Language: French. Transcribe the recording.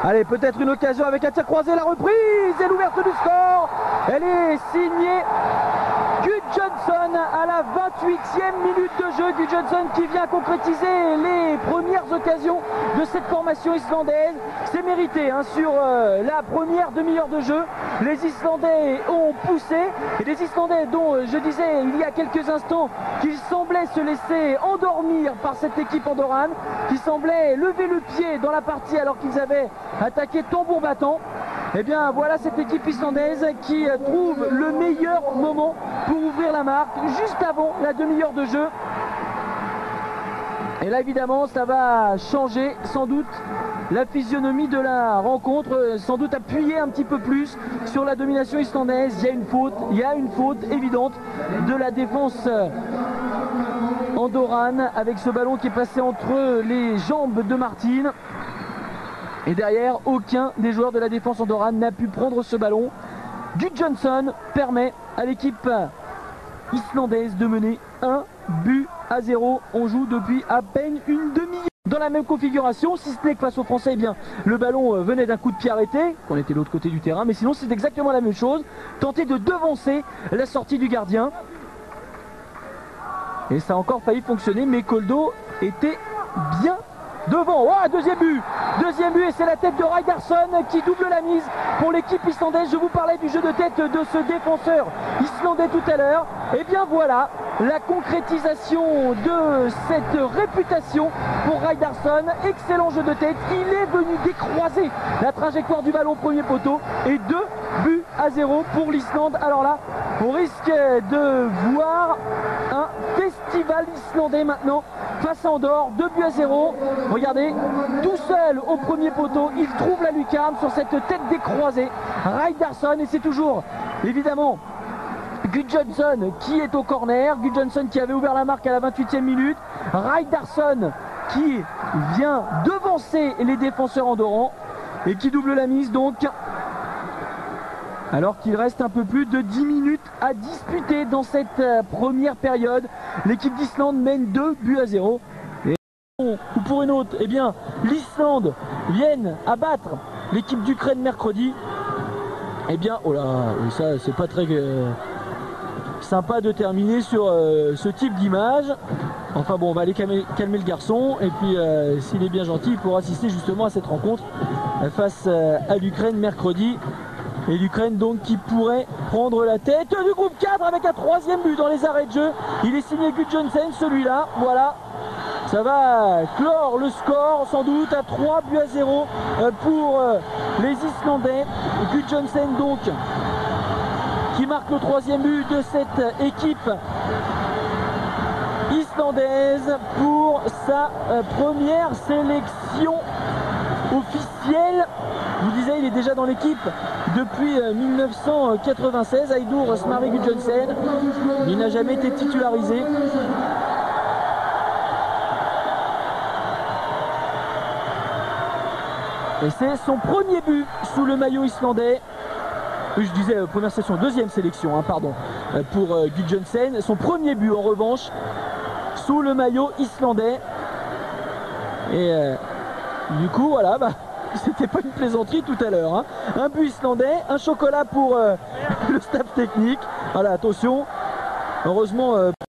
Allez, peut-être une occasion avec un tir croisé, la reprise et l'ouverture du score. Elle est signée Gudjohnsen à la 28e minute de jeu. Gudjohnsen qui vient concrétiser les premières occasions de cette formation islandaise. C'est mérité hein, sur la première demi-heure de jeu. Les Islandais ont poussé et les Islandais dont je disais il y a quelques instants qu'ils semblaient se laisser endormir par cette équipe andorrane, qui semblait lever le pied dans la partie alors qu'ils avaient attaqué tambour battant. Et bien voilà cette équipe islandaise qui trouve le meilleur moment pour ouvrir la marque juste avant la demi-heure de jeu. Et là évidemment ça va changer sans doute la physionomie de la rencontre, sans doute appuyer un petit peu plus sur la domination islandaise. Il y a une faute évidente de la défense andorrane avec ce ballon qui est passé entre les jambes de Martin. Et derrière, aucun des joueurs de la défense andorrane n'a pu prendre ce ballon. Gudjohnsen permet à l'équipe islandaise de mener 1-0. On joue depuis à peine une demi-heure dans la même configuration, si ce n'est que face aux Français, eh bien, le ballon venait d'un coup de pied arrêté, qu'on était de l'autre côté du terrain, mais sinon c'est exactement la même chose. Tenter de devancer la sortie du gardien. Et ça a encore failli fonctionner, mais Koldo était bien devant. Oh, deuxième but et c'est la tête de Raidarsson qui double la mise pour l'équipe islandaise. Je vous parlais du jeu de tête de ce défenseur islandais tout à l'heure. Et bien voilà la concrétisation de cette réputation pour Raidarsson. Excellent jeu de tête, il est venu décroiser la trajectoire du ballon au premier poteau et 2-0 pour l'Islande. Alors là, on risque de voir un festival islandais maintenant face à Andorre. 2-0. Regardez, tout seul au premier poteau, il trouve la lucarne sur cette tête décroisée. Raidarsson, et c'est toujours évidemment Gudjohnsen qui est au corner. Gudjohnsen qui avait ouvert la marque à la 28e minute. Raidarsson qui vient devancer les défenseurs andorrans et qui double la mise donc. Alors qu'il reste un peu plus de 10 minutes à disputer dans cette première période. L'équipe d'Islande mène 2-0. Et ou pour une autre, eh bien l'Islande vienne abattre l'équipe d'Ukraine mercredi. Eh bien, oh là, ça c'est pas très sympa de terminer sur ce type d'image. Enfin bon, on va aller calmer le garçon. Et puis s'il est bien gentil, il pourra assister justement à cette rencontre face à l'Ukraine mercredi. Et l'Ukraine donc qui pourrait prendre la tête du groupe 4 avec un troisième but dans les arrêts de jeu. Il est signé Gudjohnsen celui-là, voilà. Ça va clore le score sans doute à 3-0 pour les Islandais. Gudjohnsen donc qui marque le troisième but de cette équipe islandaise pour sa première sélection officielle. Je vous disais, il est déjà dans l'équipe depuis 1996, Eidur Smári Gudjohnsen. Il n'a jamais été titularisé. Et c'est son premier but sous le maillot islandais. Je disais première sélection, deuxième sélection, hein, pardon, pour Gudjohnsen. Son premier but en revanche sous le maillot islandais. Et du coup, voilà, c'était pas une plaisanterie tout à l'heure. Hein. Un but islandais, un chocolat pour le staff technique. Voilà, attention. Heureusement.